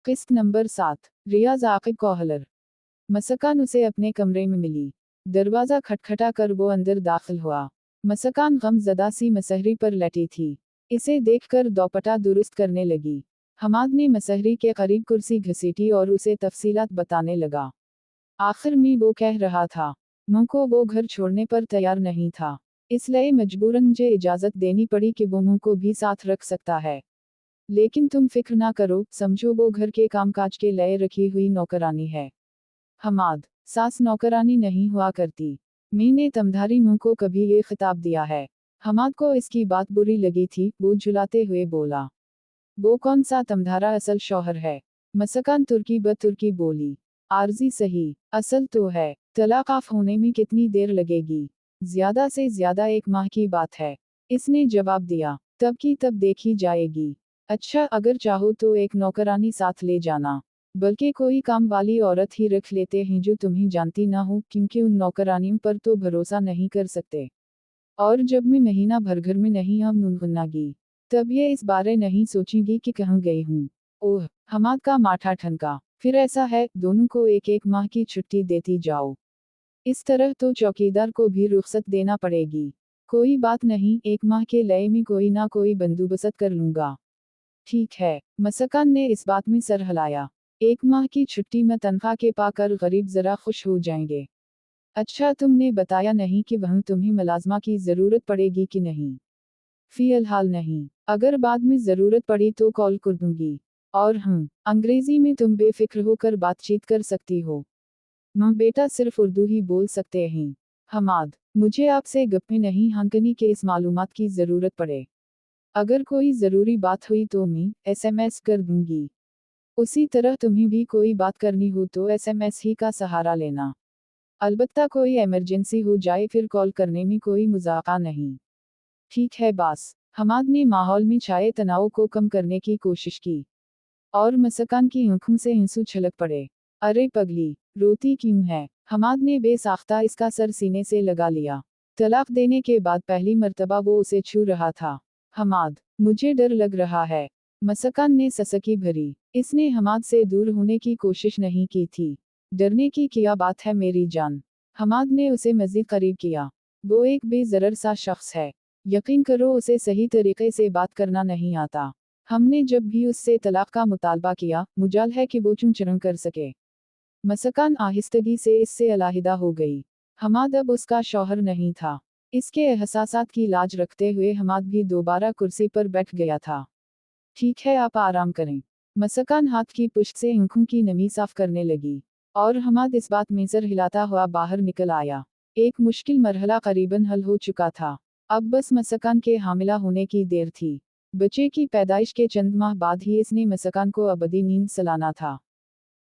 किस्त नंबर 7। रियाज आकिब कोहलर। मसकान उसे अपने कमरे में मिली। दरवाज़ा खटखटा कर वो अंदर दाखिल हुआ। मसकान गमज़दा सी मसहरी पर लेटी थी। इसे देखकर दोपट्टा दुरुस्त करने लगी। हमाद ने मसहरी के करीब कुर्सी घसीटी और उसे तफसीलात बताने लगा। आखिर में वो कह रहा था, मुँह को वो घर छोड़ने पर तैयार नहीं था, इसलिए मजबूरन मुझे इजाज़त देनी पड़ी कि वो मुँह को भी साथ रख सकता है। लेकिन तुम फिक्र ना करो, समझो वो घर के कामकाज के लिए रखी हुई नौकरानी है। हमाद, सास नौकरानी नहीं हुआ करती। मैंने तमधारी मुंह को कभी ये खिताब दिया है। हमाद को इसकी बात बुरी लगी थी, वो झुलाते हुए बोला। वो कौन सा तमधारा असल शौहर है? मसकान तुर्की ब तुर्की बोली। आर्जी सही, असल तो है। तलाक आफ होने में कितनी देर लगेगी? ज्यादा से ज्यादा 1 माह की बात है। इसने जवाब दिया, तब की तब देखी जाएगी। अच्छा, अगर चाहो तो एक नौकरानी साथ ले जाना, बल्कि कोई काम वाली औरत ही रख लेते हैं जो तुम्हें जानती ना हो, क्योंकि उन नौकरानियों पर तो भरोसा नहीं कर सकते। और जब मैं महीना भर घर में नहीं हम नुनगुनागी, तब ये इस बारे नहीं सोचेंगी कि कहाँ गई हूँ। ओह, हमाद का माथा ठनका। फिर ऐसा है, दोनों को 1-1 माह की छुट्टी देती जाओ। इस तरह तो चौकीदार को भी रुख्सत देना पड़ेगी। कोई बात नहीं, 1 माह के लिए मैं कोई ना कोई बंदोबस्त कर लूंगा। ठीक है, मसकान ने इस बात में सर हिलाया। 1 माह की छुट्टी में तनख्वाह के पाकर गरीब जरा खुश हो जाएंगे। अच्छा, तुमने बताया नहीं कि वहाँ तुम्हें मुलाजमा की जरूरत पड़ेगी कि नहीं? फिलहाल नहीं, अगर बाद में जरूरत पड़ी तो कॉल कर दूंगी। और अंग्रेजी में तुम बेफिक्र होकर बातचीत कर सकती हो। माँ बेटा सिर्फ उर्दू ही बोल सकते हैं। हमाद, मुझे आपसे गप्पे नहीं हांकनी के इस मालूमात की जरूरत पड़े। अगर कोई ज़रूरी बात हुई तो मैं SMS कर दूंगी। उसी तरह तुम्हें भी कोई बात करनी हो तो SMS ही का सहारा लेना। अलबत्ता कोई इमरजेंसी हो जाए फिर कॉल करने में कोई मुज़ाक़ा नहीं। ठीक है बास। हमाद ने माहौल में छाए तनाव को कम करने की कोशिश की। और मसकान की आंखों से आंसू छलक पड़े। अरे पगली, रोती क्यों है? हमाद ने बेसाख्ता इसका सर सीने से लगा लिया। तलाक देने के बाद पहली मर्तबा वो उसे छू रहा था। हमाद, मुझे डर लग रहा है। मसकान ने ससकी भरी। इसने हमाद से दूर होने की कोशिश नहीं की थी। डरने की क्या बात है मेरी जान। हमाद ने उसे मजीद करीब किया। वो एक बेज़रर सा शख्स है। यकीन करो, उसे सही तरीके से बात करना नहीं आता। हमने जब भी उससे तलाक का मुतालबा किया, मुजाल है कि वो चुन कर सके। मसकान आहिस्तगी से इससे अलहदा हो गई। हमाद अब उसका शौहर नहीं था। इसके एहसासात की लाज रखते हुए हमाद भी दोबारा कुर्सी पर बैठ गया था। ठीक है, आप आराम करें। मसकान हाथ की पुश्त से आंखों की नमी साफ करने लगी। और हमाद इस बात में सर हिलाता हुआ बाहर निकल आया। एक मुश्किल मरहला करीबन हल हो चुका था। अब बस मसकान के हामिला होने की देर थी। बच्चे की पैदाइश के चंद माह बाद ही इसने मसकान को अबदी नींद सलाना था।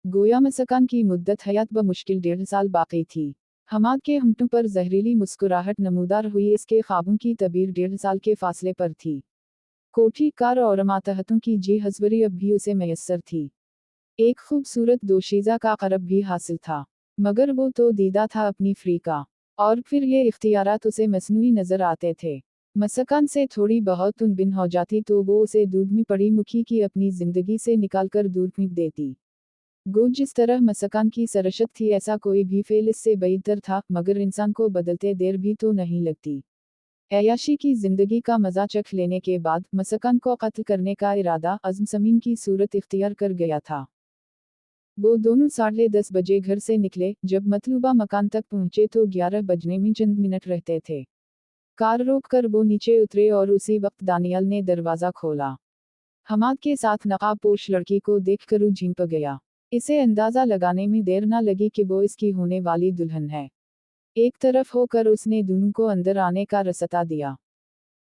गोया मसकान की मुद्दत हयात बमुश्किल 1.5 साल बाकी थी। हमाद के होंठों पर जहरीली मुस्कुराहट नमूदार हुई। इसके ख्वाबों की तबीर 1.5 साल के फासले पर थी। कोठी कार और मातहतों की जी हज़वरी अब भी उसे मैसर थी। एक खूबसूरत दोशीज़ा का करब भी हासिल था। मगर वो तो दीदा था अपनी फ्री का। और फिर ये इख्तियारात उसे मसनूई नजर आते थे। मसकान से थोड़ी बहुत उनबिन हो जाती तो वो उसे दूध में पड़ी मुखी की अपनी जिंदगी से निकालकर दूर फेंक देती। गो जिस तरह मसकान की सरशत थी, ऐसा कोई भी फेल इससे बईतर था, मगर इंसान को बदलते देर भी तो नहीं लगती। ऐयाशी की जिंदगी का मजा चख लेने के बाद मसकान को कत्ल करने का इरादा अज़्म समीम की सूरत इख्तियार कर गया था। वो दोनों 10:30 बजे घर से निकले। जब मतलूबा मकान तक पहुंचे तो 11 बजने में चंद मिनट रहते थे। कार रोक कर वो नीचे उतरे और उसी वक्त दानियाल ने दरवाज़ा खोला। हमाद के साथ नकाब पोश लड़की को देखकर वो झिंक गया। इसे अंदाज़ा लगाने में देर न लगी कि वो इसकी होने वाली दुल्हन है। एक तरफ होकर उसने दोनों को अंदर आने का रसता दिया।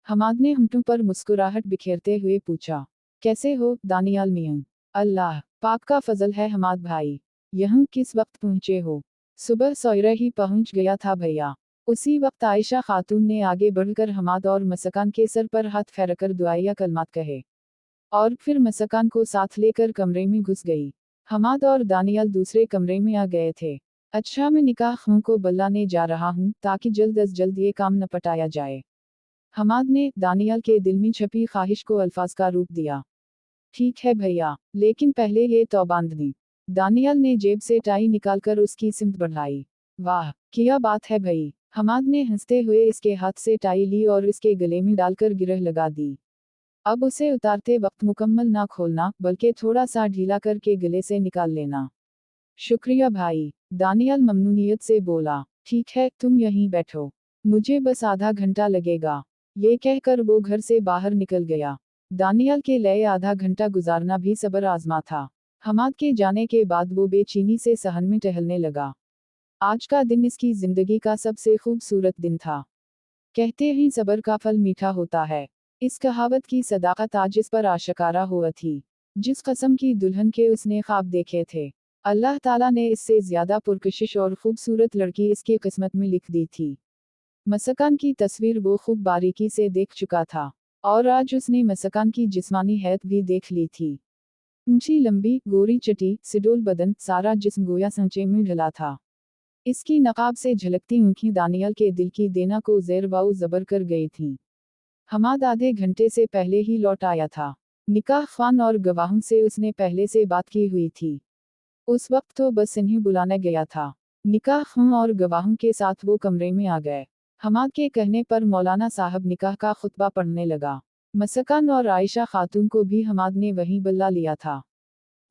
हमाद ने होंठों पर मुस्कुराहट बिखेरते हुए पूछा, कैसे हो दानियाल मियां? अल्लाह पाक का फजल है हमाद भाई। यहाँ किस वक्त पहुँचे हो? सुबह सवेरे ही पहुँच गया था भैया। उसी वक्त आयशा खातून ने आगे बढ़कर हमाद और मसकान के सर पर हाथ फेरकर दुआया कलमात कहे। और फिर मसकान को साथ लेकर कमरे में घुस गई। हमाद और दानियाल दूसरे कमरे में आ गए थे। अच्छा, मैं निकाह खां को बुलाने जा रहा हूँ ताकि जल्द अज जल्द ये काम निपटाया जाए। हमाद ने दानियाल के दिल में छपी ख्वाहिश को अल्फाज का रूप दिया। ठीक है भैया, लेकिन पहले ये तो बांधनी। दानियल ने जेब से टाई निकालकर उसकी सिमत बढ़ाई। वाह, क्या बात है भई। हमाद ने हंसते हुए इसके हाथ से टाई ली और इसके गले में डालकर गिरह लगा दी। अब उसे उतारते वक्त मुकम्मल ना खोलना, बल्कि थोड़ा सा ढीला करके गले से निकाल लेना। शुक्रिया भाई, दानियल ममनूनियत से बोला। ठीक है, तुम यहीं बैठो, मुझे बस आधा घंटा लगेगा। ये कहकर वो घर से बाहर निकल गया। दानियल के लिए आधा घंटा गुजारना भी सब्र आजमा था। हमाद के जाने के बाद वो बेचैनी से सहन में टहलने लगा। आज का दिन इसकी जिंदगी का सबसे खूबसूरत दिन था। कहते हैं सब्र का फल मीठा होता है। इस कहावत की सदाकत आज इस पर आशकारा हुआ थी। जिस कसम की दुल्हन के उसने ख्वाब देखे थे, अल्लाह ताला ने इससे ज्यादा पुरकशिश और खूबसूरत लड़की इसकी किस्मत में लिख दी थी। मसकान की तस्वीर वो खूब बारीकी से देख चुका था, और आज उसने मसकान की जिस्मानी हैत भी देख ली थी। ऊंची लंबी गोरी चटी सिडोल बदन, सारा जिस्म गोया संचे में ढला था। इसकी नकाब से झलकती आंखें दानियल के दिल की देना को ज़ेर वाउ ज़बर कर गई थीं। हमाद आधे घंटे से पहले ही लौट आया था। निकाह ख्वान और गवाहों से उसने पहले से बात की हुई थी। उस वक्त तो बस इन्हें बुलाने गया था। निकाह ख्वान और गवाहों के साथ वो कमरे में आ गए। हमाद के कहने पर मौलाना साहब निकाह का खुतबा पढ़ने लगा। मसकान और आयशा खातून को भी हमाद ने वहीं बुला लिया था।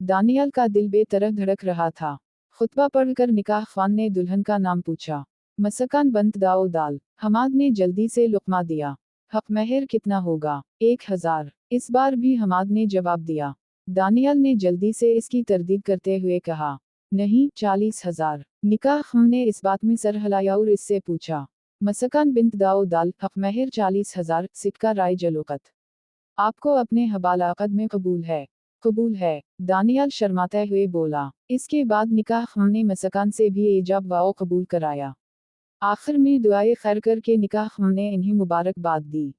दानियल का दिल बेतरह धड़क रहा था। खुतबा पढ़कर निकाह ख्वान ने दुल्हन का नाम पूछा। मसकान बंत दाओ दाल। हमाद ने जल्दी से लुक़मा दिया। हक महर कितना होगा? 1000। इस बार भी हमाद ने जवाब दिया। दानियल ने जल्दी से इसकी तरदीद करते हुए कहा, नहीं, 40,000। निकाह ख्वान ने इस बात में सर हिलाया और इससे पूछा, मसकान बिन्त दाओ दाल, हक महर 40,000, सिक्का राय जलोकत। आपको अपने हवालाक़द में कबूल है? कबूल है, दानियल शर्माते हुए बोला। इसके बाद निकाह ख्वान ने मसकान से भी ईजाब वाओ कबूल कराया। आखिर में दुआए खैर करके निकाह ख्वान ने इन्हें मुबारकबाद दी।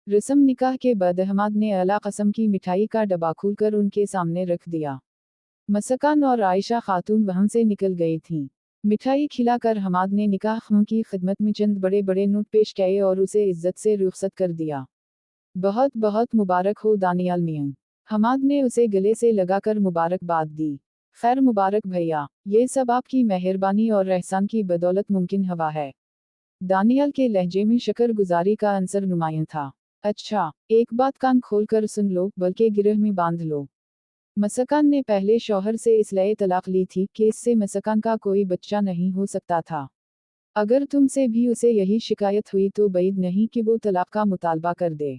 रस्म निकाह के बाद हमाद ने अला कसम की मिठाई का डब्बा खोलकर उनके सामने रख दिया। मसकान और आयशा खातून वहां से निकल गई थीं। मिठाई खिलाकर हमाद ने निकाह ख्वान की खिदमत में चंद बड़े बड़े नोट पेश किए और उसे इज्जत से रुखसत कर दिया। बहुत बहुत मुबारक हो दानियल मियां। हमाद ने उसे गले से लगाकर मुबारकबाद दी। खैर मुबारक भैया, ये सब आपकी मेहरबानी और एहसान की बदौलत मुमकिन हुआ है। दानियल के लहजे में शुक्रगुजारी का अंसर नुमायां था। अच्छा, एक बात कान खोल कर सुन लो, बल्कि गिरह में बांध लो। मसकान ने पहले शौहर से इसलिए तलाक ली थी कि इससे मसकान का कोई बच्चा नहीं हो सकता था। अगर तुमसे भी उसे यही शिकायत हुई तो बैद नहीं कि वो तलाक का मुतालबा कर दे।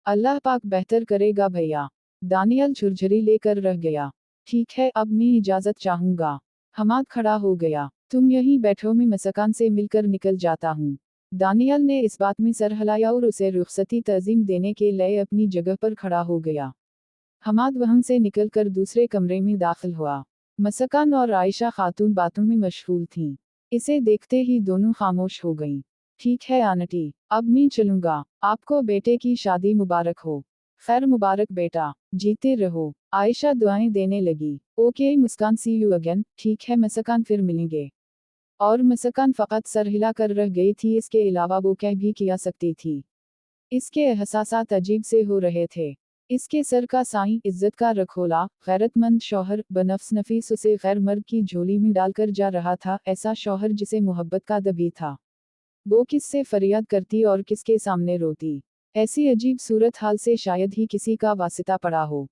अल्लाह पाक बेहतर करेगा भैया। दानियल झुरझुरी लेकर रह गया। ठीक है, अब मैं इजाजत चाहूंगा। हमाद खड़ा हो गया। तुम यहीं बैठो, मैं मसकान से मिलकर निकल जाता हूँ। दानियल ने इस बात में सर हिलाया और उसे रुखसती तज़ीम देने के लिए अपनी जगह पर खड़ा हो गया। हमाद वहां से निकलकर दूसरे कमरे में दाखिल हुआ। मसकान और आयशा खातून बातों में मशगूल थीं। इसे देखते ही दोनों खामोश हो गईं। ठीक है आंटी, अब मैं चलूंगा। आपको बेटे की शादी मुबारक हो। खैर मुबारक बेटा, जीते रहो। आयशा दुआएं देने लगी। Okay Muskan, see you again. ठीक है मसकान, फिर मिलेंगे। और मसकान फ़कत सर हिला कर रह गई थी, इसके अलावा वो क्या भी किया सकती थी। इसके एहसासात अजीब से हो रहे थे। इसके सर का साईं, इज्जत का रखोला, गैरतमंद शौहर, बनफ्स नफीस उसे गैर मर्द की झोली में डालकर जा रहा था, ऐसा शौहर जिसे मोहब्बत का दबी था। वो किससे फरियाद करती और किसके सामने रोती। ऐसी अजीब सूरत हाल से शायद ही किसी का वास्ता पड़ा हो।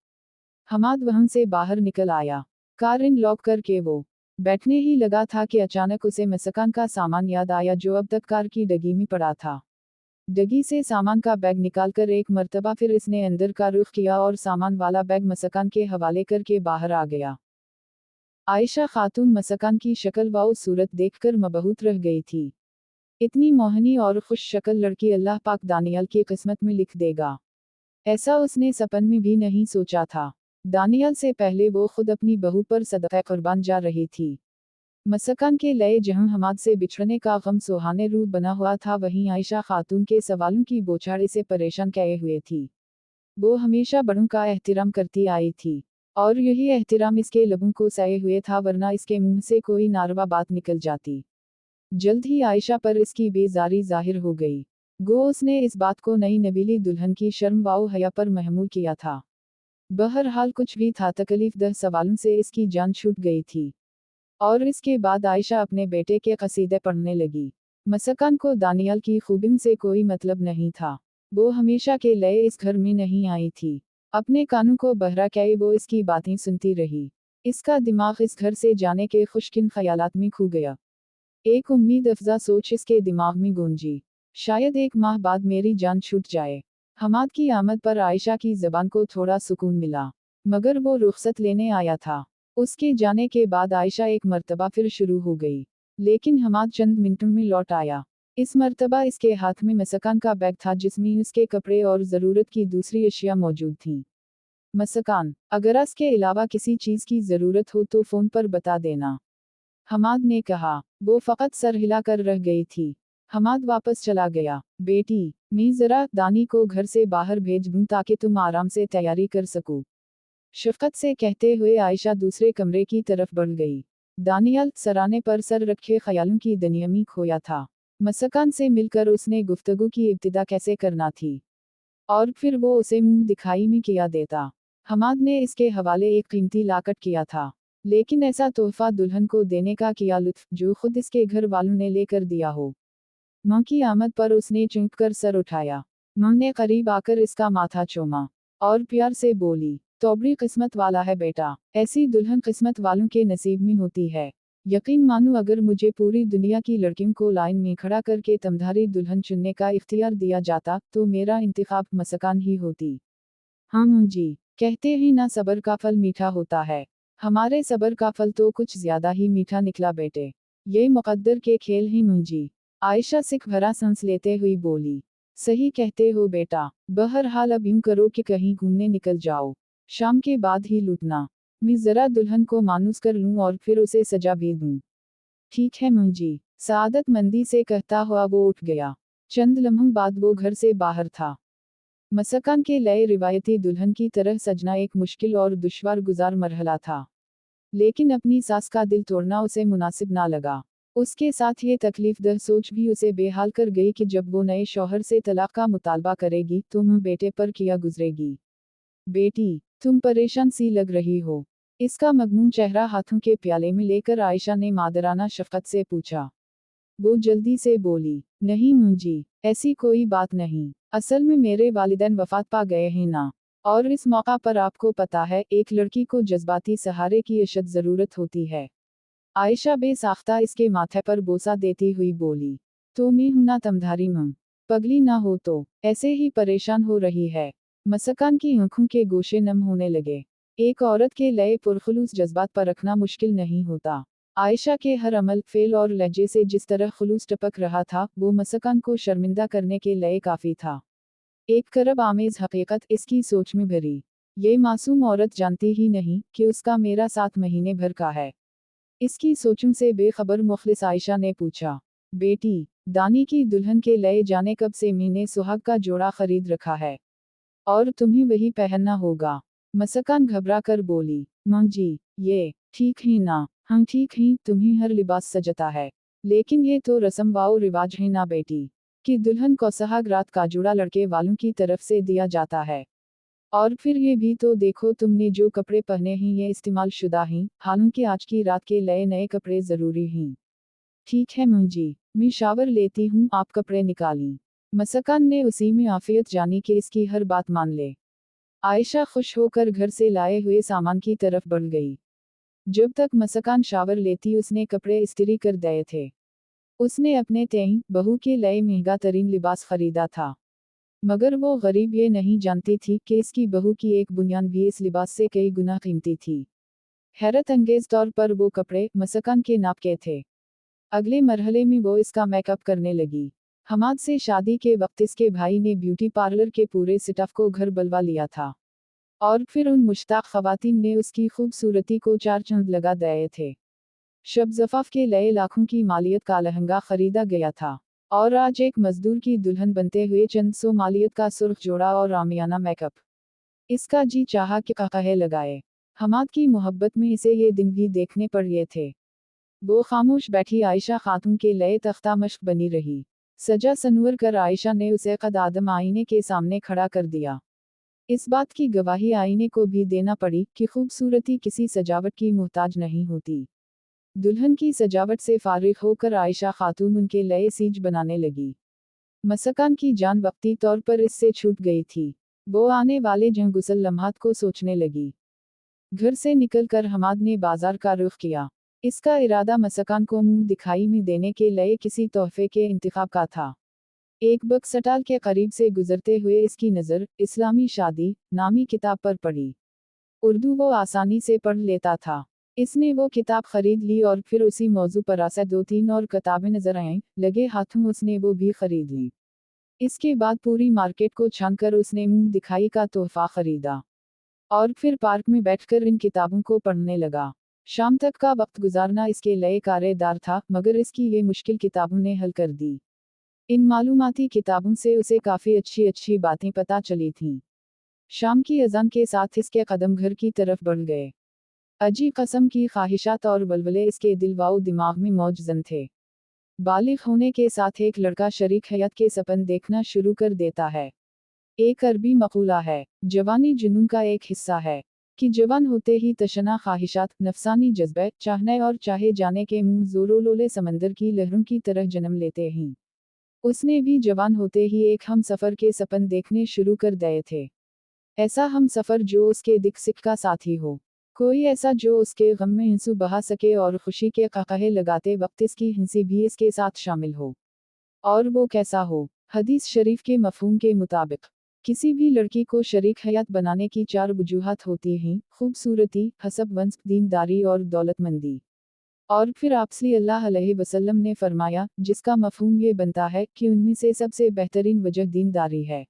हमाद वहां से बाहर निकल आया। कार इन लॉक करके वो बैठने ही लगा था कि अचानक उसे मसकान का सामान याद आया जो अब तक कार की डगी में पड़ा था। डगी से सामान का बैग निकालकर एक मर्तबा फिर इसने अंदर का रुख किया और सामान वाला बैग मसकान के हवाले करके बाहर आ गया। आयशा खातून मसकान की शक्ल व सूरत देखकर मबहूत रह गई थी। इतनी मोहनी और खुश शक्ल लड़की अल्लाह पाक दानियल की किस्मत में लिख देगा, ऐसा उसने सपन में भी नहीं सोचा था। दानियल से पहले वो खुद अपनी बहू पर सदक़ा कुर्बान जा रही थी। मसकान के लिए जहां हमाद से बिछड़ने का गम सुहाने रूप बना हुआ था, वहीं आयशा खातून के सवालों की बौछार से परेशान किए हुए थी। वो हमेशा बड़ों का एहतराम करती आई थी, और यही एहतराम इसके लबों को साए हुए था, वरना इसके मुंह से कोई नारवा बात निकल जाती। जल्द ही आयशा पर इसकी बेजारी जाहिर हो गई। गो उसने इस बात को नई नबीली दुल्हन की शर्म वाओ हया पर महमूल किया था। बहरहाल कुछ भी था, तकलीफ दह सवालों से इसकी जान छूट गई थी। और इसके बाद आयशा अपने बेटे के कसीदे पढ़ने लगी। मसकान को दानियाल की खूबियों से कोई मतलब नहीं था। वो हमेशा के लिए इस घर में नहीं आई थी। अपने कानों को बहरा किए वो इसकी बातें सुनती रही। इसका दिमाग इस घर से जाने के खुशकिन ख्यालात में खो गया। एक उम्मीद अफजा सोच इसके दिमाग में गूंजी। शायद 1 माह बाद मेरी जान छूट जाए। हमाद की आमद पर आयशा की जबान को थोड़ा सुकून मिला। मगर वो रुखसत लेने आया था। उसके जाने के बाद आयशा एक मर्तबा फिर शुरू हो गई। लेकिन हमाद चंद मिनटों में लौट आया। इस मर्तबा इसके हाथ में मसकान का बैग था, जिसमें उसके कपड़े और ज़रूरत की दूसरी अशिया मौजूद थीं। मसकान, अगर इसके अलावा किसी चीज़ की ज़रूरत हो तो फ़ोन पर बता देना, हमाद ने कहा। वो फ़कत सर हिलाकर रह गई थी। हमाद वापस चला गया। बेटी, मैं ज़रा दानी को घर से बाहर भेज दूँ ताकि तुम आराम से तैयारी कर सको, शफ़क़त से कहते हुए आयशा दूसरे कमरे की तरफ बढ़ गई। दानियाल सराने पर सर रखे ख्यालों की दुनिया में खोया था। मसकान से मिलकर उसने गुफ्तगू की इब्तिदा कैसे करना थी, और फिर वो उसे मुंह दिखाई में किया देता। हमाद ने इसके हवाले एक कीमती लाकट किया था, लेकिन ऐसा तोहफा दुल्हन को देने का किया लुत्फ जो खुद इसके घर वालों ने लेकर दिया हो। मां की आमद पर उसने चौंक कर सर उठाया। मां ने करीब आकर इसका माथा चूमा और प्यार से बोली, तोबड़ी किस्मत वाला है बेटा, ऐसी दुल्हन किस्मत वालों के नसीब में होती है। यकीन मानो अगर मुझे पूरी दुनिया की लड़कियों को लाइन में खड़ा करके तमधारी दुल्हन चुनने का इख्तियार दिया जाता तो मेरा इंतखाब मसकान ही होती। हाँ मुंजी, कहते ही ना सब्र का फल मीठा होता है। हमारे सब्र का फल तो कुछ ज्यादा ही मीठा निकला बेटे। ये मुकद्दर के खेल ही मुंजी। आयशा सिख भरा सांस लेते हुई बोली, सही कहते हो बेटा। बहरहाल अब यूं करो कि कहीं घूमने निकल जाओ, शाम के बाद ही लूटना। मैं जरा दुल्हन को मानूस कर लूं और फिर उसे सजा भी दूं। ठीक है मुंजी, सआदत मंदी से कहता हुआ वो उठ गया। चंद लम्हों बाद वो घर से बाहर था। मसकान के लिए रिवायती दुल्हन की तरह सजना एक मुश्किल और दुश्वार गुजार मरहला था। लेकिन अपनी सास का दिल तोड़ना उसे मुनासिब ना लगा। उसके साथ ये तकलीफ दह सोच भी उसे बेहाल कर गई कि जब वो नए शौहर से तलाक का मुतालबा करेगी तो मुंह बेटे पर किया गुजरेगी। बेटी, तुम परेशान सी लग रही हो। इसका मगमूम चेहरा हाथों के प्याले में लेकर आयशा ने मादराना शफकत से पूछा। वो जल्दी से बोली, नहीं मुंजी, ऐसी कोई बात नहीं। असल में मेरे वालिदैन वफात पा गए हैं ना, और इस मौका पर आपको पता है एक लड़की को जज्बाती सहारे की अशद ज़रूरत होती है। आयशा बेसाख्ता इसके माथे पर बोसा देती हुई बोली, तो मैं हूं ना तमधारी मां, पगली ना हो तो ऐसे ही परेशान हो रही है। मसकान की आंखों के गोशे नम होने लगे। एक औरत के लिए पुरखुलूस जज्बात पर रखना मुश्किल नहीं होता। आयशा के हर अमल, फेल और लहजे से जिस तरह खुलूस टपक रहा था वो मसकान को शर्मिंदा करने के लिए काफ़ी था। एक करब आमेज हकीकत इसकी सोच में भरी। ये मासूम औरत जानती ही नहीं कि उसका मेरा 7 महीने भर का है। इसकी सोचों से बेखबर मुखलिस आयशा ने पूछा, बेटी, दानी की दुल्हन के लिए जाने कब से मैंने सुहाग का जोड़ा खरीद रखा है, और तुम्हें वही पहनना होगा। मसकान घबरा कर बोली, मां जी, ये ठीक ही ना। हाँ ठीक ही, तुम्हें हर लिबास सजता है, लेकिन ये तो रस्म वाओ रिवाज है ना बेटी, कि दुल्हन को सुहाग रात का जोड़ा लड़के वालों की तरफ से दिया जाता है। और फिर ये भी तो देखो तुमने जो कपड़े पहने हैं ये इस्तेमाल शुदा हैं, हालांकि आज की रात के लिए नए कपड़े जरूरी हैं। ठीक है मुंजी, मैं शावर लेती हूँ, आप कपड़े निकालें। मसकान ने उसी में आफियत जानी कि इसकी हर बात मान ले। आयशा खुश होकर घर से लाए हुए सामान की तरफ बढ़ गई। जब तक मसकान शावर लेती उसने कपड़े इस्त्री कर दिए थे। उसने अपने तेई बहू के लिए महंगा तरीन लिबास खरीदा था, मगर वो गरीब ये नहीं जानती थी कि इसकी बहू की एक बुनियान भी इस लिबास से कई गुना कीमती थी। हैरत अंगेज तौर पर वो कपड़े मसकान के नाप के थे। अगले मरहले में वो इसका मेकअप करने लगी। हमाद से शादी के वक्त इसके भाई ने ब्यूटी पार्लर के पूरे स्टाफ को घर बुलवा लिया था, और फिर उन मुश्ताक खवातीन ने उसकी खूबसूरती को 4 चांद लगा दिए थे। शब ज़फ़ाफ के लिए लाखों की मालियत का लहंगा खरीदा गया था, और आज एक मजदूर की दुल्हन बनते हुए चंद सौ मालियत का सुर्ख जोड़ा और आमियाना मेकअप। इसका जी चाहा कि क़हक़हे लगाए। हमाद की मोहब्बत में इसे ये दिन भी देखने पड़े थे। वो खामोश बैठी आयशा खातून के लिए तख्ता मश्क बनी रही। सजा सनवर कर आयशा ने उसे कद आदम आईने के सामने खड़ा कर दिया। इस बात की गवाही आईने को भी देना पड़ी कि खूबसूरती किसी सजावट की मोहताज नहीं होती। दुल्हन की सजावट से फारिग होकर आयशा खातून उनके लए सीज बनाने लगी। मसकान की जान वक्ती तौर पर इससे छूट गई थी। वो आने वाले जंगुसल लम्हात को सोचने लगी। घर से निकलकर हमाद ने बाजार का रुख किया। इसका इरादा मसकान को मुंह दिखाई में देने के लिए किसी तोहफे के इंतखाब का था। एक बुक स्टॉल के करीब से गुजरते हुए इसकी नज़र इस्लामी शादी नामी किताब पर पड़ी। उर्दू वो आसानी से पढ़ लेता था। इसने वो किताब खरीद ली और फिर उसी मौजू पर आसा 2-3 और किताबें नजर आईं, लगे हाथों उसने वो भी खरीद ली। इसके बाद पूरी मार्केट को छानकर उसने मुंह दिखाई का तोहफा खरीदा और फिर पार्क में बैठकर इन किताबों को पढ़ने लगा। शाम तक का वक्त गुजारना इसके लिए कारेदार था, मगर इसकी ये मुश्किल किताबों ने हल कर दी। इन मालूमाती किताबों से उसे काफ़ी अच्छी अच्छी बातें पता चली थीं। शाम की अज़ान के साथ इसके कदम घर की तरफ बढ़ गए। अजीब कस्म की ख्वाहिशात और वलवले इसके दिलवाओ दिमाग में मौजज़न थे। बालिग होने के साथ एक लड़का शरीक हयात के सपन देखना शुरू कर देता है। एक अरबी मकूला है, जवानी जुनून का एक हिस्सा है, कि जवान होते ही तशना ख्वाहिशात, नफसानी जज्बे, चाहने और चाहे जाने के मुंह जोरोलोले समंदर की लहरों की तरह जन्म लेते हैं। उसने भी जवान होते ही एक हम सफ़र के सपन देखने शुरू कर दिए थे। ऐसा हम सफ़र जो उसके दिक सिक का साथी हो, कोई ऐसा जो उसके गम में हंसू बहा सके और खुशी के क़हक़हे लगाते वक्त इसकी हंसी भी इसके साथ शामिल हो। और वो कैसा हो? हदीस शरीफ के मफ़हूम के मुताबिक किसी भी लड़की को शरीक हयात बनाने की 4 वजूहात होती हैं: खूबसूरती, हसब, वंश, दीनदारी और दौलतमंदी। और फिर आप सल्लल्लाहु अलैहि वसल्लम ने फरमाया, जिसका मफ़हूम ये बनता है कि उनमें से सबसे बेहतरीन वजह दीनदारी है।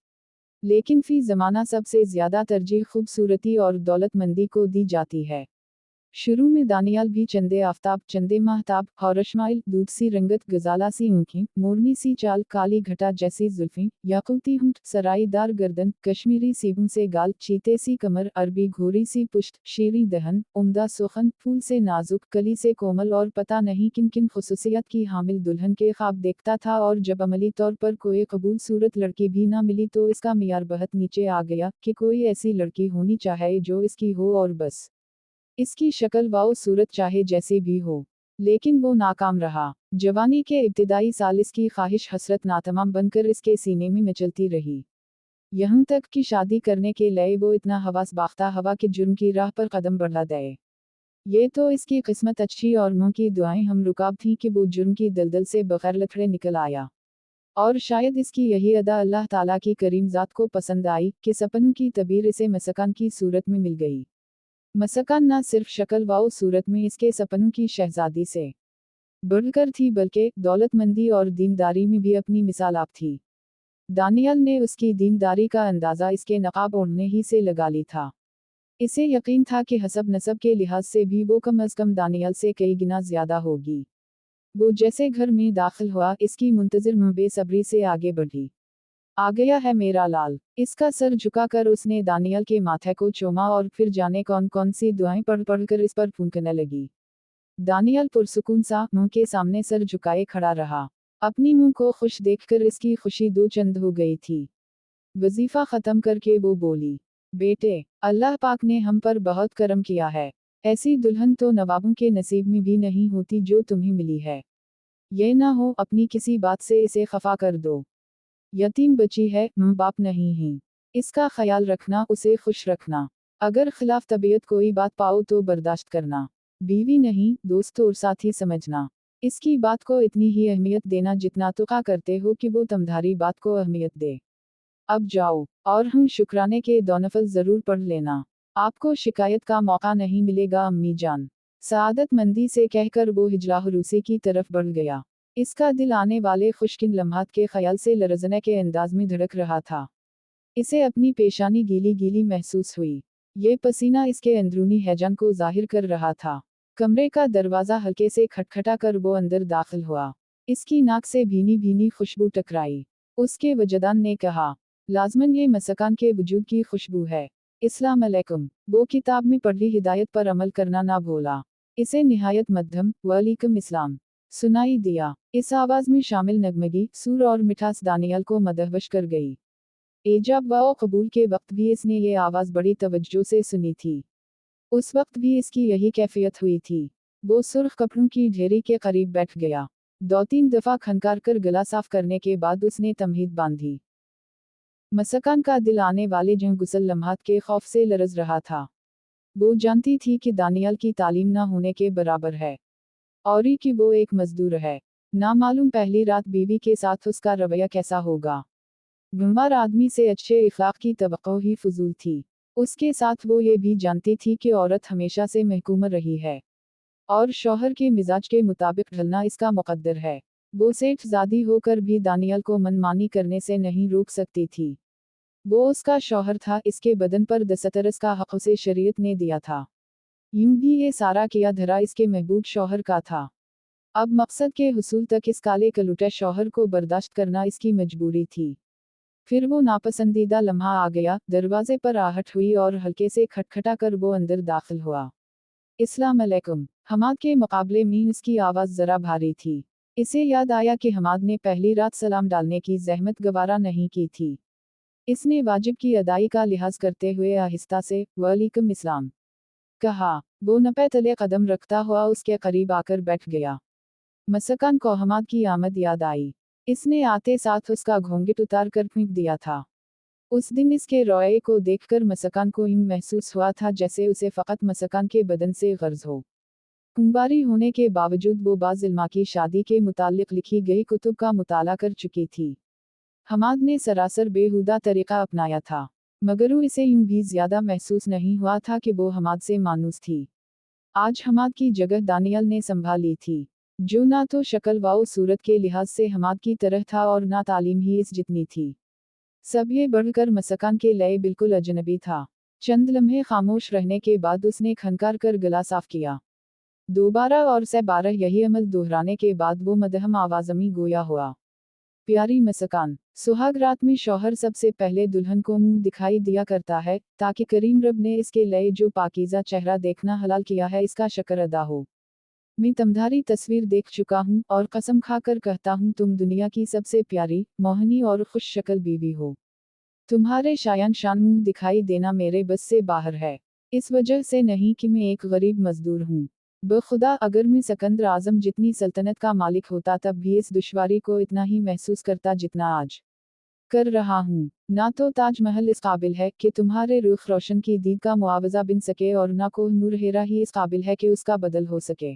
लेकिन फ़ी ज़माना सबसे ज़्यादा तरजीह खूबसूरती और दौलतमंदी को दी जाती है। शुरू में दानियाल भी चंदे आफ्ताब, चंदे महताब, हौरशमाइल, दूध सी रंगत, गजाला सी ऊँखें, मोरनी सी चाल, काली घटा जैसी जुल्फ़ें, याकूती होंठ, सराईदार गर्दन, कश्मीरी सीबों से गाल, चीते सी कमर, अरबी घोरी सी पुश्त, शीरी दहन, उम्दा सुखन, फूल से नाजुक, कली से कोमल और पता नहीं किन किन खुसूसियत की हामिल दुल्हन के ख्वाब देखता था। और जब अमली तौर पर कोई कबूल सूरत लड़की भी ना मिली तो इसका मियार बहुत नीचे आ गया कि कोई ऐसी लड़की होनी चाहिए जो इसकी हो और बस। इसकी शक्ल व सूरत चाहे जैसी भी हो, लेकिन वो नाकाम रहा। जवानी के इब्तिदाई साल इसकी ख्वाहिश हसरत नातमाम बनकर इसके सीने में मचलती रही। यहाँ तक कि शादी करने के लिए वो इतना हवास बाख्ता हवा कि जुर्म की राह पर कदम बढ़ा दे। ये तो इसकी किस्मत अच्छी और मुँह की दुआएं हम रुकाब थी कि वो जुर्म की दलदल से बगैर लथड़े निकल आया। और शायद इसकी यही अदा अल्लाह ताला की करीम ज़ात को पसंद आई कि सपनों की तबीर इसे मसकान की सूरत में मिल गई। मसकान न सिर्फ शक्ल व सूरत में इसके सपनों की शहजादी से बढ़कर थी, बल्कि दौलतमंदी और दीनदारी में भी अपनी मिसाल आप थी। दानियल ने उसकी दीनदारी का अंदाज़ा इसके नकाब ओढ़ने ही से लगा ली था। इसे यकीन था कि हसब नसब के लिहाज से भी वो कम अज़ कम दानियल से कई गुना ज़्यादा होगी। वो जैसे घर में दाखिल हुआ, इसकी मुंतज़िर मुँह बेसब्री से आगे बढ़ी। आ गया है मेरा लाल। इसका सर झुकाकर उसने दानियल के माथे को चूमा और फिर जाने कौन कौन सी दुआएं पढ़ पढ़कर इस पर फूंकने लगी। दानियल पुरसुकून सा मुंह के सामने सर झुकाए खड़ा रहा। अपनी मुंह को खुश देखकर इसकी खुशी दो चंद हो गई थी। वजीफा खत्म करके वो बोली, बेटे, अल्लाह पाक ने हम पर बहुत करम किया है। ऐसी दुल्हन तो नवाबों के नसीब में भी नहीं होती जो तुम्हें मिली है। ये ना हो अपनी किसी बात से इसे खफा कर दो। यतीम बची है, माँ बाप नहीं है। इसका ख्याल रखना, उसे खुश रखना। अगर खिलाफ तबीयत कोई बात पाओ तो बर्दाश्त करना। बीवी नहीं, दोस्त और साथी समझना। इसकी बात को इतनी ही अहमियत देना जितना तुका करते हो कि वो तुम्हारी बात को अहमियत दे। अब जाओ, और हम शुक्राने के दोनफल जरूर पढ़ लेना। आपको शिकायत का मौका नहीं मिलेगा अम्मी जान। सआदत मंदी से कहकर वो हिजराह रूसी की तरफ बढ़ गया। इसका दिल आने वाले खुशकिन लम्हात के ख्याल से लरज़ने के अंदाज में धड़क रहा था। इसे अपनी पेशानी गीली गीली महसूस हुई। ये पसीना इसके अंदरूनी हैजान को जाहिर कर रहा था। कमरे का दरवाज़ा हल्के से खटखटा कर वो अंदर दाखिल हुआ। इसकी नाक से भीनी भीनी खुशबू टकराई। उसके वजदान ने कहा, लाजमन ये मसकान के वजूद की खुशबू है। इस्लाम अलैकुम। वो किताब में पढ़ी हिदायत पर अमल करना ना भूला। इसे निहायत मध्यम वालेकुम इस्लाम सुनाई दिया। इस आवाज़ में शामिल नगमगी, सूर और मिठास दानियल को मदहवश कर गई। एजाब व कबूल के वक्त भी इसने ये आवाज़ बड़ी तवज्जो से सुनी थी। उस वक्त भी इसकी यही कैफियत हुई थी। वो सुर्ख कपड़ों की ढेरी के करीब बैठ गया। 2-3 दफ़ा खनकार कर गला साफ करने के बाद उसने तमहीद बांधी। मसकान का दिल आने वाले गुसल लम्हात के खौफ से लरज रहा था। वो जानती थी कि दानियाल की तालीम ना होने के बराबर है, और ही कि वो एक मजदूर है। ना मालूम पहली रात बीवी के साथ उसका रवैया कैसा होगा। बीमार आदमी से अच्छे इखलाक की तवक्को ही फजूल थी। उसके साथ वो ये भी जानती थी कि औरत हमेशा से महकूम रही है, और शौहर के मिजाज के मुताबिक ढलना इसका मुकद्दर है। वो सेठ ज़ादी होकर भी दानियाल को मनमानी करने से नहीं रोक सकती थी। वो उसका शौहर था, इसके बदन पर दस्तरस का हक उसे शरीयत ने दिया था। यूं भी ये सारा किया धरा इसके महबूब शौहर का था। अब मकसद के हुसूल तक इस काले कलुटे शौहर को बर्दाश्त करना इसकी मजबूरी थी। फिर वो नापसंदीदा लम्हा आ गया। दरवाजे पर आहट हुई और हल्के से खटखटा कर वो अंदर दाखिल हुआ। अस्सलाम अलैकुम। हमाद के मुकाबले में उसकी आवाज़ ज़रा भारी थी। इसे याद आया कि हमाद ने पहली रात सलाम डालने की जहमत गवारा नहीं की थी। इसने वाजिब की अदाई का लिहाज करते हुए आहिस्ता से वालेकुम इस्लाम कहा। वो नपे तले कदम रखता हुआ उसके करीब आकर बैठ गया। मसकान को हमाद की आमद याद आई। इसने आते साथ उसका घूंघट उतार कर फेंक दिया था। उस दिन इसके रौये को देखकर मसकान को यूं महसूस हुआ था जैसे उसे फ़कत मसकान के बदन से गर्ज हो। कुंवारी होने के बावजूद वो बाज़ इल्मा की शादी के मुताल्लिक लिखी गई कुतुब का मुताला कर चुकी थी। हमाद ने सरासर बेहुदा तरीका अपनाया था, मगर वो इसे यूं भी ज्यादा महसूस नहीं हुआ था कि वो हमाद से मानूस थी। आज हमाद की जगह दानियाल ने संभाली थी, जो ना तो शक्ल व सूरत के लिहाज से हमाद की तरह था और ना तालीम ही इस जितनी थी। सब ये बढ़कर मसकान के लिए बिल्कुल अजनबी था। चंद लम्हे खामोश रहने के बाद उसने खनकार कर गला साफ किया। दोबारा और से 12 यही अमल दोहराने के बाद वो मदहम आवाज़मी गोया हुआ। प्यारी मसकान, सुहाग रात में शौहर सबसे पहले दुल्हन को मुंह दिखाई दिया करता है, ताकि करीम रब ने इसके लिए जो पाकीज़ा चेहरा देखना हलाल किया है इसका शक्र अदा हो। मैं तुम्हारी तस्वीर देख चुका हूँ और कसम खाकर कहता हूँ तुम दुनिया की सबसे प्यारी, मोहनी और खुश शक्ल बीवी हो। तुम्हारे शायान शान मुंह दिखाई देना मेरे बस से बाहर है। इस वजह से नहीं कि मैं एक गरीब मजदूर हूँ। बखुदा अगर मैं सिकंदर आजम जितनी सल्तनत का मालिक होता तब भी इस दुश्वारी को इतना ही महसूस करता जितना आज कर रहा हूँ। ना तो ताजमहल इस काबिल है कि तुम्हारे रुख रोशन की दीद का मुआवजा बिन सके, और ना को नूर हेरा ही इस काबिल है कि उसका बदल हो सके।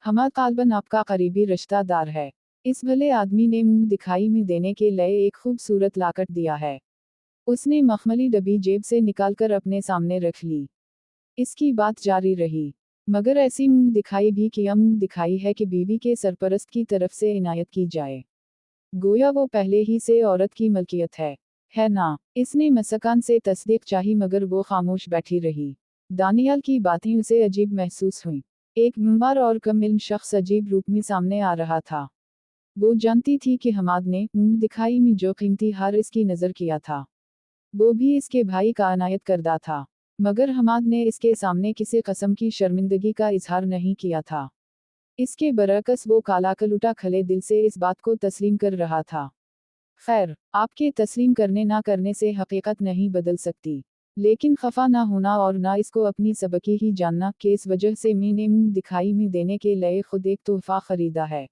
हमाद काल्बन आपका करीबी रिश्तेदार है। इस भले आदमी ने मुंह दिखाई में देने के लिए एक खूबसूरत लाकट दिया है। उसने मखमली डब्बी जेब से निकालकर अपने सामने रख ली। इसकी बात जारी रही, मगर ऐसी मुंह दिखाई भी किया मुंह दिखाई है कि बीवी के सरपरस्त की तरफ से इनायत की जाए, गोया वो पहले ही से औरत की मलकियत है ना। इसने मसकान से तस्दीक चाही मगर वो खामोश बैठी रही। दानियाल की बातें उसे अजीब महसूस हुई। एक बीमार और कम इल्म शख्स अजीब रूप में सामने आ रहा था। वो जानती थी कि हमाद ने मुंह दिखाई में जो कीमती हार इसकी नज़र किया था, वो भी इसके भाई का अनायत करदा था, मगर हमाद ने इसके सामने किसी कस्म की शर्मिंदगी का इजहार नहीं किया था। इसके बरअक्स वो काला कलूटा खले दिल से इस बात को तस्लीम कर रहा था। खैर, आपके तस्लीम करने ना करने से हकीकत नहीं बदल सकती, लेकिन खफा ना होना और ना इसको अपनी सबकी ही जानना कि इस वजह से मैंने मुंह दिखाई में देने के लिए खुद एक तोहफा खरीदा है।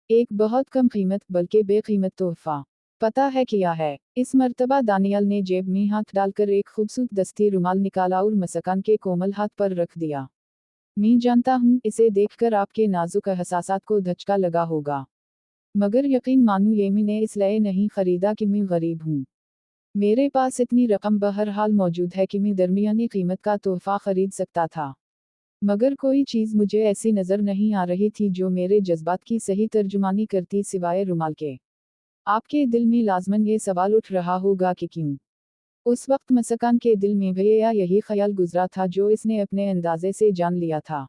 एक बहुत कम कीमत बल्कि बेकीमत तोहफा। पता है क्या है? इस मर्तबा दानियाल ने जेब में हाथ डालकर एक खूबसूरत दस्ती रुमाल निकाला और मसकान के कोमल हाथ पर रख दिया। मैं जानता हूँ इसे देखकर आपके नाजुक एहसासात को धचका लगा होगा, मगर यकीन मानूं ये मैंने इसलिए नहीं खरीदा कि मैं गरीब हूँ। मेरे पास इतनी रकम बहरहाल मौजूद है कि मैं दरमियानी कीमत का तोहफा खरीद सकता था, मगर कोई चीज़ मुझे ऐसी नज़र नहीं आ रही थी जो मेरे जज्बात की सही तर्जुमानी करती सिवाय रुमाल के। आपके दिल में लाजमन ये सवाल उठ रहा होगा कि क्यों? उस वक्त मसकान के दिल में भी यही ख्याल गुजरा था जो इसने अपने अंदाजे से जान लिया था,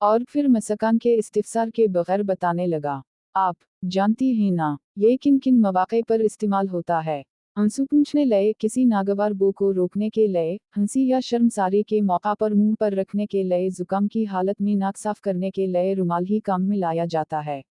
और फिर मसकान के इस्तिफसार के बगैर बताने लगा। आप जानती हैं ना, ये किन किन मौक़े पर इस्तेमाल होता है? आंसू पूंछने लए, किसी नागवार बो को रोकने के लिए, हंसी या शर्मसारी के मौका पर मुंह पर रखने के लिए, जुकाम की हालत में नाक साफ करने के लिए रुमाल ही काम में लाया जाता है।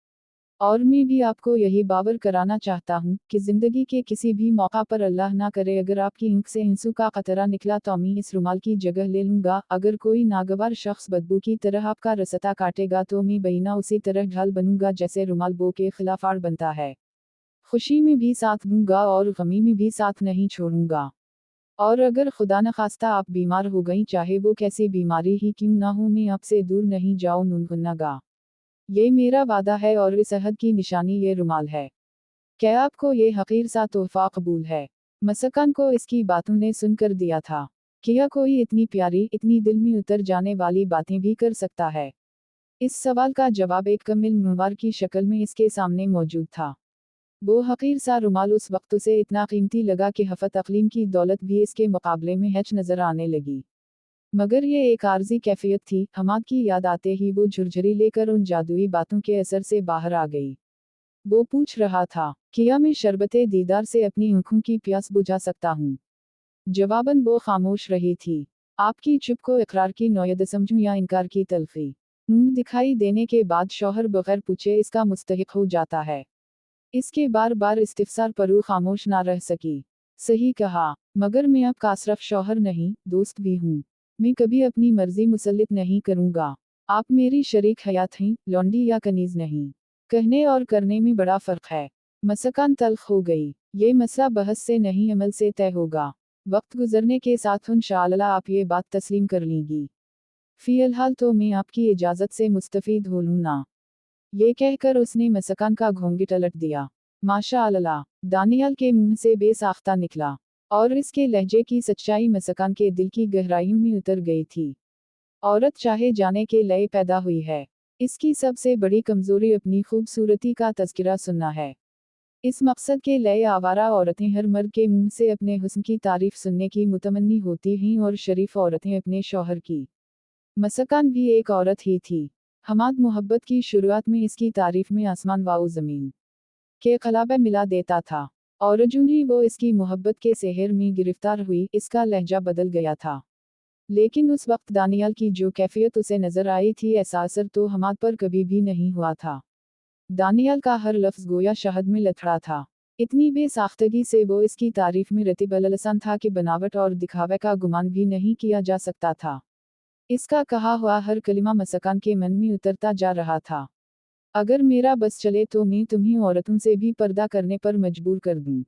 और मैं भी आपको यही बावर कराना चाहता हूँ कि ज़िंदगी के किसी भी मौका पर अल्लाह ना करे अगर आपकी आंख से आंसू का कतरा निकला तो मैं इस रुमाल की जगह ले लूँगा। अगर कोई नागवार शख्स बदबू की तरह आपका रसता काटेगा तो मैं बहिना उसी तरह ढाल बनूंगा जैसे रुमाल बो के खिलाफ आड़ बनता है। खुशी में भी साथ दूंगा और गमी में भी साथ नहीं छोड़ूंगा। और अगर खुदा न खास्ता आप बीमार हो गई, चाहे वो कैसी बीमारी ही क्यों ना हो, मैं आपसे दूर नहीं जाऊँ नूनगा। ये मेरा वादा है और इस अहद की निशानी ये रुमाल है। क्या आपको ये हकीर सा तोहफा कबूल है? मसकान को इसकी बातों ने सुनकर दिया था। क्या कोई इतनी प्यारी, इतनी दिल में उतर जाने वाली बातें भी कर सकता है? इस सवाल का जवाब एक कमिल मुनव्वर की शक्ल में इसके सामने मौजूद था। वो हकीर सा रुमाल उस वक्त उसे इतना कीमती लगा कि हफत अकलीम की दौलत भी इसके मुकाबले में हेच नजर आने लगी। मगर ये एक आर्जी कैफियत थी। हमाद की याद आते ही वो झुरझुरी लेकर उन जादुई बातों के असर से बाहर आ गई। वो पूछ रहा था, क्या मैं शरबते दीदार से अपनी आंखों की प्यास बुझा सकता हूँ? जवाबन वो खामोश रही थी। आपकी चुप को इकरार की नौयत समझूं या इनकार की तलखी? मुंह दिखाई देने के बाद शौहर बगैर पूछे इसका मुस्तहिक हो जाता है। इसके बार बार इस्तिफसार पर वो खामोश ना रह सकी। सही कहा, मगर मैं आपका सिर्फ शौहर नहीं, दोस्त भी हूँ। मैं कभी अपनी मर्जी मुसल्लित नहीं करूँगा। आप मेरी शरीक हयात हैं, लौंडी या कनीज नहीं। कहने और करने में बड़ा फर्क है। मसकान तल्ख हो गई। ये मसला बहस से नहीं अमल से तय होगा। वक्त गुजरने के साथ इंशाअल्लाह आप ये बात तस्लीम कर लेंगी। फिलहाल तो मैं आपकी इजाज़त से मुस्तफ़ीद हो लूँ ना। ये कहकर उसने मसकान का घोंघट उलट दिया। माशा अल्लाह, दानियाल के मुंह से बेसाख्ता निकला। और इसके लहजे की सच्चाई मसकान के दिल की गहराइयों में उतर गई थी। औरत चाहे जाने के लिए पैदा हुई है। इसकी सबसे बड़ी कमजोरी अपनी खूबसूरती का तज़किरा सुनना है। इस मकसद के लिए आवारा औरतें हर मर्द के मुंह से अपने हुस्न की तारीफ सुनने की मुतमन्नी होती हैं और शरीफ औरतें अपने शौहर की। मसकान भी एक औरत ही थी। हमाद मोहब्बत की शुरुआत में इसकी तारीफ में आसमान वाओ ज़मीन के क़लाबे मिला देता था। और जूं ही वो इसकी मोहब्बत के सेहर में गिरफ्तार हुई, इसका लहजा बदल गया था। लेकिन उस वक्त दानियाल की जो कैफियत उसे नजर आई थी, ऐसा असर तो हमाद पर कभी भी नहीं हुआ था। दानियाल का हर लफ्ज़ गोया शहद में लथड़ा था। इतनी बेसाख्तगी से वो इसकी तारीफ में रतीब अलसन था कि बनावट और दिखावे का गुमान भी नहीं किया जा सकता था। इसका कहा हुआ हर कलिमा मसकान के मन में उतरता जा रहा था। अगर मेरा बस चले तो मैं तुम्हें औरतों से भी पर्दा करने पर मजबूर कर दूं।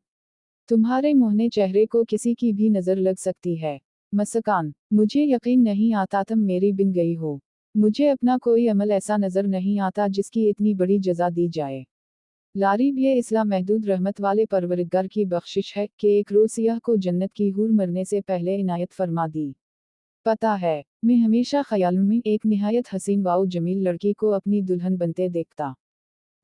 तुम्हारे मोहने चेहरे को किसी की भी नजर लग सकती है। मसकान, मुझे यकीन नहीं आता तुम मेरी बिन गई हो। मुझे अपना कोई अमल ऐसा नजर नहीं आता जिसकी इतनी बड़ी जजा दी जाए। लारीब, ये इस्लाम महदूद रहमत वाले परवरदिगार की बख्शिश है कि एक रोज़ सियाह को जन्नत की हूर मरने से पहले इनायत फरमा दी। पता है, मैं हमेशा ख्यालों में एक निहायत हसीन वाओ जमील लड़की को अपनी दुल्हन बनते देखता।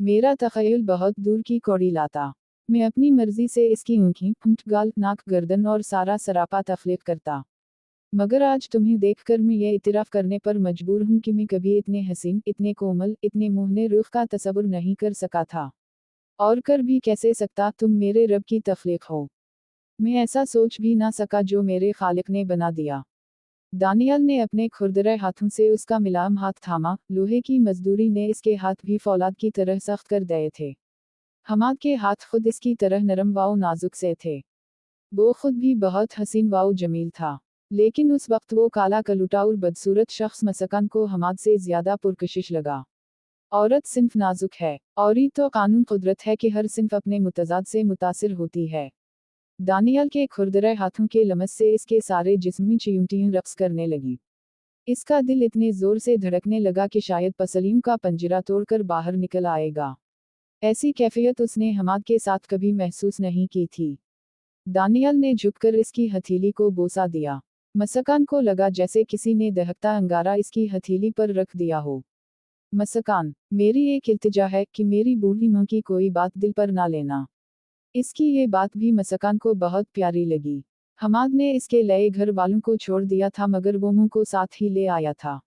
मेरा तख़य्युल बहुत दूर की कौड़ी लाता। मैं अपनी मर्जी से इसकी आँखें, होंठ, गाल, नाक, गर्दन और सारा सरापा तख्लीक करता। मगर आज तुम्हें देखकर मैं ये इतराफ़ करने पर मजबूर हूँ कि मैं कभी इतने हसीन, इतने कोमल, इतने मोहने रुख का तसव्वुर नहीं कर सका था। और कर भी कैसे सकता, तुम मेरे रब की तख्लीक हो। मैं ऐसा सोच भी ना सका जो मेरे खालिक ने बना दिया। दानियाल ने अपने खुरदरे हाथों से उसका मुलायम हाथ थामा। लोहे की मजदूरी ने इसके हाथ भी फौलाद की तरह सख्त कर दिए थे। हमाद के हाथ खुद इसकी तरह नरम वाओ नाजुक से थे। वो खुद भी बहुत हसीन वाओ जमील था। लेकिन उस वक्त वो काला कलूटा और बदसूरत शख्स मसकान को हमाद से ज्यादा पुरकशिश लगा। औरत सिंफ नाजुक है, और ये तो कानून कुदरत है कि हर सिंफ अपने मुतजाद से मुतासिर होती है। दानियाल के खुरदरे हाथों के लमस से इसके सारे जिस्म में चियूंटियां रक्स करने लगी। इसका दिल इतने जोर से धड़कने लगा कि शायद पसलियों का पंजरा तोड़कर बाहर निकल आएगा। ऐसी कैफियत उसने हमाद के साथ कभी महसूस नहीं की थी। दानियाल ने झुककर इसकी हथेली को बोसा दिया। मसकान को लगा जैसे किसी ने दहकता अंगारा इसकी हथेली पर रख दिया हो। मसकान, मेरी एक इल्तिजा है कि मेरी बूढ़ी मां की कोई बात दिल पर ना लेना। इसकी ये बात भी मसकान को बहुत प्यारी लगी। हमाद ने इसके लिए घर वालों को छोड़ दिया था, मगर वो मुंह को साथ ही ले आया था।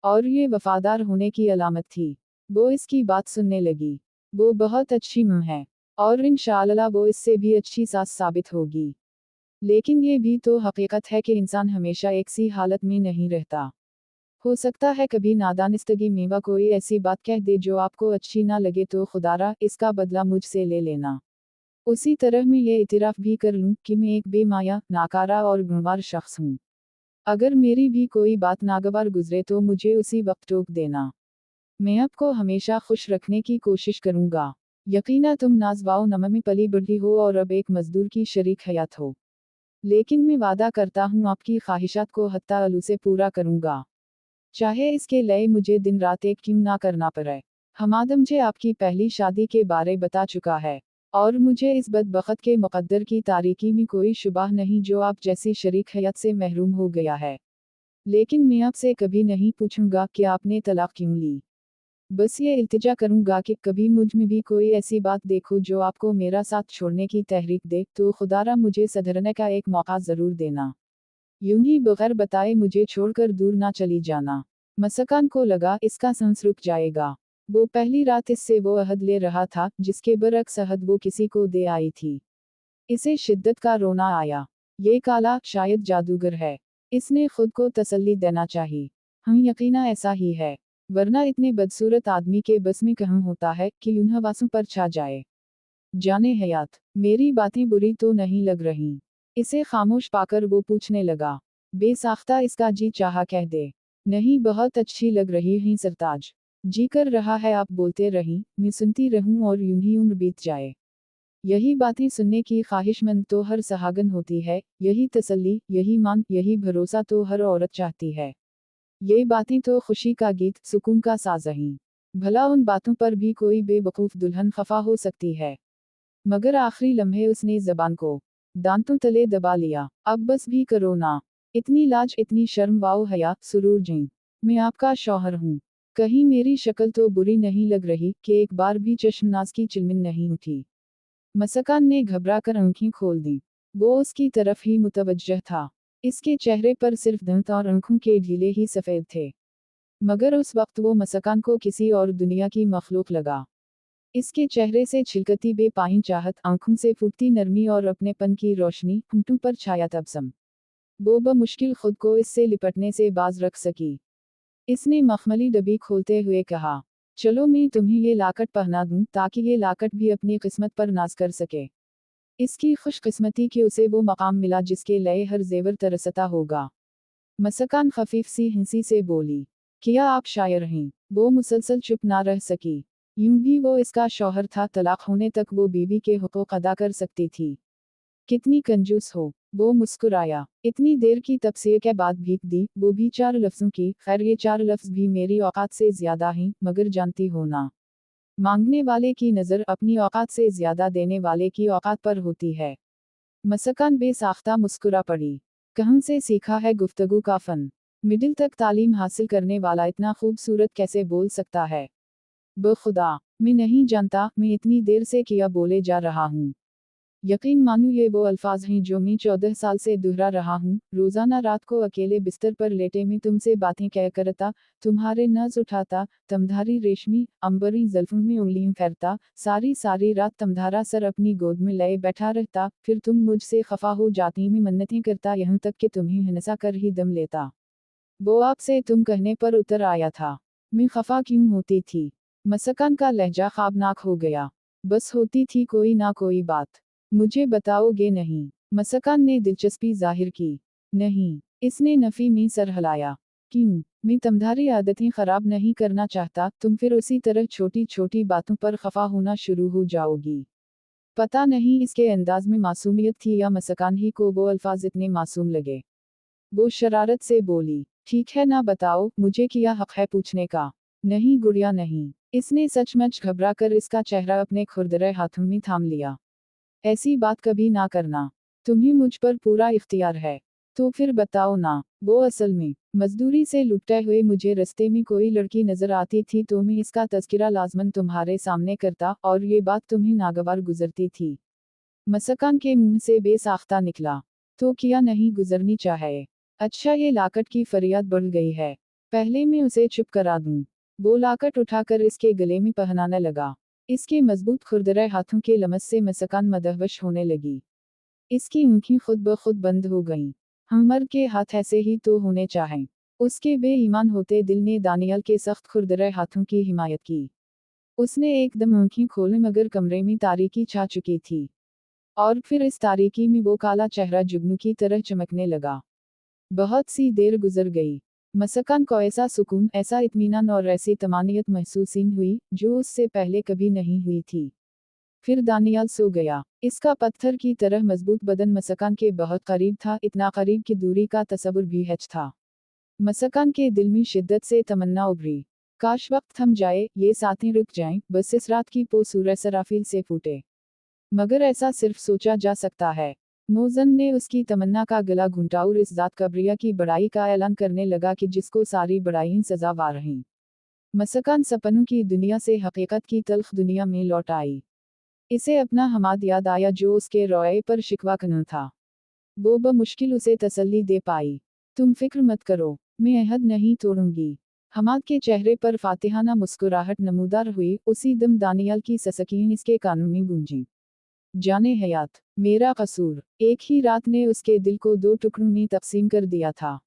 और ये वफादार होने की अलामत थी। वो इसकी बात सुनने लगी। वो बहुत अच्छी मां है, और इंशाअल्लाह वो इससे भी अच्छी सास साबित होगी। लेकिन ये भी तो हकीकत है कि इंसान हमेशा एक सी हालत में नहीं रहता। हो सकता है कभी नादानिस्तगी मेवा कोई ऐसी बात कह दे जो आपको अच्छी ना लगे तो खुदारा इसका बदला मुझसे ले लेना। उसी तरह मैं ये इतिराफ़ भी कर लूँ कि मैं एक बेमाया, नाकारा और गुणवार शख्स हूँ। अगर मेरी भी कोई बात नागवार गुजरे तो मुझे उसी वक्त टोक देना। मैं आपको हमेशा खुश रखने की कोशिश करूँगा। यकीना तुम नाज़वाओ नम में पली बढ़ी हो और अब एक मजदूर की शरीक हयात हो। लेकिन मैं वादा करता हूँ आपकी ख्वाहिशात को हत्ता अलू से पूरा करूँगा, चाहे इसके लिए मुझे दिन रात एक क्यों ना करना पड़े। हमाद मुझे आपकी पहली शादी के बारे बता चुका है, और मुझे इस बदबख्त के मुक़द्दर की तारीकी में कोई शुबह नहीं जो आप जैसी शरीक हयात से महरूम हो गया है। लेकिन मैं आपसे कभी नहीं पूछूंगा कि आपने तलाक क्यों ली। बस ये इल्तिजा करूंगा कि कभी मुझ में भी कोई ऐसी बात देखो जो आपको मेरा साथ छोड़ने की तहरीक दे, तो खुदारा मुझे सधरने का एक मौका ज़रूर देना। यूं ही बगैर बताए मुझे छोड़कर दूर ना चली जाना। मसकान को लगा इसका सांस रुक जाएगा। वो पहली रात इससे वो अहद ले रहा था जिसके बरक्स अहद वो किसी को दे आई थी। इसे शिद्दत का रोना आया। ये काला शायद जादूगर है। इसने खुद को तसल्ली देना चाहिए। हम यकीना ऐसा ही है, वरना इतने बदसूरत आदमी के बस में कहाँ होता है कि उन हवासों पर छा जाए। जाने हयात, मेरी बातें बुरी तो नहीं लग रही। इसे खामोश पाकर वो पूछने लगा। बेसाख्ता इसका जी चाहा कह दे। नहीं, बहुत अच्छी लग रही हैं सरताज। जी कर रहा है आप बोलते रहीं, मैं सुनती रहूं और यूं ही उम्र बीत जाए। यही बातें सुनने की ख्वाहिशमंद तो हर सहागन होती है, यही तसल्ली, यही मान, यही भरोसा तो हर औरत चाहती है। ये बातें तो खुशी का गीत, सुकून का साज़ हैं। भला उन बातों पर भी कोई बेवकूफ़ दुल्हन खफा हो सकती है। मगर आखिरी लम्हे उसने ज़बान को दांतों तले दबा लिया। अब बस भी करो ना। इतनी लाज, इतनी शर्म, वाओ हया, सुरूर जी। मैं आपका शौहर हूँ। कहीं मेरी शक्ल तो बुरी नहीं लग रही कि एक बार भी चश्मनाज की चिलमिन नहीं उठी। मसकान ने घबरा कर आंखें खोल दी। वो उसकी तरफ ही मुतवज्जह था। इसके चेहरे पर सिर्फ दांत और आंखों के ढीले ही सफ़ेद थे। मगर उस वक्त वो मसकान को किसी और दुनिया की मखलूक लगा। इसके चेहरे से छिलकती बेपाइन चाहत, आंखों से फूटती नरमी और अपनेपन की रोशनी, होंठों पर छाया तबसम। वो बमुश्किल खुद को इससे लिपटने से बाज रख सकी। इसने मखमली डब्बी खोलते हुए कहा, चलो मैं तुम्हें ये लाकट पहना दूं ताकि ये लाकट भी अपनी किस्मत पर नाज कर सके। इसकी खुशकिस्मती कि उसे वो मकाम मिला जिसके लिए हर जेवर तरसता होगा। मसकान खफीफ सी हंसी से बोली, क्या आप शायर हैं? वो मुसलसल चुप ना रह सकी। यूं भी वो इसका शौहर था, तलाक होने तक वो बीवी के हुकूक अदा कर सकती थी। कितनी कंजूस हो। वो मुस्कुराया। इतनी देर की तफसीर के बाद भीख दी, वो भी 4 लफ्ज़ों की। खैर ये 4 लफ्ज़ भी मेरी औकात से ज़्यादा हैं, मगर जानती हो ना, मांगने वाले की नज़र अपनी औकात से ज़्यादा देने वाले की औकात पर होती है। मसकान बेसाख्ता मुस्कुरा पड़ी। कहाँ से सीखा है गुफ्तगू का फ़न? मिडिल तक तालीम हासिल करने वाला इतना खूबसूरत कैसे बोल सकता है? बखुदा, मैं नहीं जानता, मैं इतनी देर से क्या बोले जा रहा हूँ। यकीन मानो ये वो अल्फाज हैं जो मैं 14 साल से दोहरा रहा हूँ। रोज़ाना रात को अकेले बिस्तर पर लेटे मैं तुमसे बातें कह करता, तुम्हारे नज़ उठाता, तमधारी रेशमी अंबरी ज़ल्फ़ों में उंगलियां फेरता, सारी सारी रात तमधारा सर अपनी गोद में लए बैठा रहता, फिर तुम मुझसे खफा हो जाती, मैं मन्नतें करता यहाँ तक कि तुम्हें हिंसा कर ही दम लेता। वो आपसे तुम कहने पर उतर आया था। मैं खफा क्यों होती थी? मसकान का लहजा ख्वाबनाक हो गया। बस होती थी कोई ना कोई बात। मुझे बताओगे नहीं? मसकान ने दिलचस्पी जाहिर की। नहीं। इसने नफ़ी में सर हिलाया। क्यों? मैं तुम्हारी आदतें खराब नहीं करना चाहता, तुम फिर उसी तरह छोटी छोटी बातों पर खफा होना शुरू हो जाओगी। पता नहीं इसके अंदाज में मासूमियत थी या मसकान ही को वो अल्फाज इतने मासूम लगे। वो शरारत से बोली, ठीक है ना, बताओ, मुझे क्या हक है पूछने का? नहीं गुड़िया नहीं। इसने सचमुच घबरा कर इसका चेहरा अपने खुरदरे हाथों में थाम लिया। ऐसी बात कभी ना करना। तुम्हें मुझ पर पूरा इख्तियार है। तो फिर बताओ ना। वो असल में मजदूरी से लुटते हुए मुझे रास्ते में कोई लड़की नजर आती थी तो मैं इसका तज़किरा लाजमन तुम्हारे सामने करता और ये बात तुम्हें नागवार गुजरती थी। मसकान के मुंह से बेसाख्ता निकला। तो क्या नहीं गुजरनी चाहिए? अच्छा ये लाकट की फरियाद बढ़ गई है। पहले मैं उसे चुप करा दूं। वो लाकट उठाकर इसके गले में पहनाने लगा। इसके मजबूत खुरदरे हाथों के लमस से मसकान मदहवश होने लगी। इसकी आंखें खुद ब खुद बंद हो गईं। हम मर्द के हाथ ऐसे ही तो होने चाहें। उसके बेईमान होते दिल ने दानियल के सख्त खुरदरे हाथों की हिमायत की। उसने एकदम आंखें खोली मगर कमरे में तारीकी छा चुकी थी। और फिर इस तारीकी में वो काला चेहरा जुगनू की तरह चमकने लगा। बहुत सी देर गुजर गई। मसकान को ऐसा सुकून, ऐसा इत्मीनान और ऐसी तमानियत महसूस हुई जो उससे पहले कभी नहीं हुई थी। फिर दानियाल सो गया। इसका पत्थर की तरह मजबूत बदन मसकान के बहुत करीब था, इतना करीब कि दूरी का तसव्वुर भी हज था। मसकान के दिल में शिद्दत से तमन्ना उभरी, काश वक्त थम जाए, ये साथें रुक जाएं, बस इस रात की पो सूरज सराफील से फूटे। मगर ऐसा सिर्फ सोचा जा सकता है। मोज़न ने उसकी तमन्ना का गला घुंटा और इस ज़ात कबरिया की बड़ाई का ऐलान करने लगा कि जिसको सारी बड़ाई सजावार हैं। मसकान सपनों की दुनिया से हकीकत की तल्ख दुनिया में लौट आई। इसे अपना हमाद याद आया जो उसके रौये पर शिकवा करना था। वो बमुश्किल उसे तसल्ली दे पाई। तुम फिक्र मत करो, मैं अहद नहीं तोड़ूंगी। हमाद के चेहरे पर फातिहाना मुस्कुराहट नमूदार हुई। उसी दम दानियाल की ससकियां इसके कानों में गूंजी। जाने हयात, मेरा कसूर। एक ही रात ने उसके दिल को दो टुकड़ों में तकसीम कर दिया था।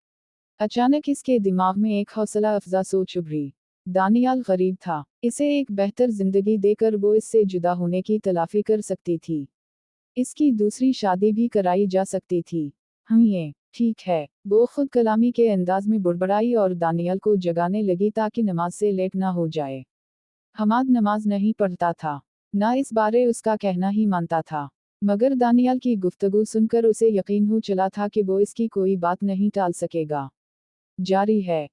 अचानक इसके दिमाग में एक हौसला अफजा सोच उभरी। दानियाल गरीब था, इसे एक बेहतर जिंदगी देकर वो इससे जुदा होने की तलाफी कर सकती थी। इसकी दूसरी शादी भी कराई जा सकती थी। ये ठीक है, वो खुद कलामी के अंदाज में बुड़बड़ाई और दानियाल को जगाने लगी ताकि नमाज से लेट ना हो जाए। हमाद नमाज नहीं पढ़ता था, ना इस बारे उसका कहना ही मानता था। मगर दानियाल की गुफ्तगू सुनकर उसे यकीन हो चला था कि वो इसकी कोई बात नहीं टाल सकेगा। जारी है।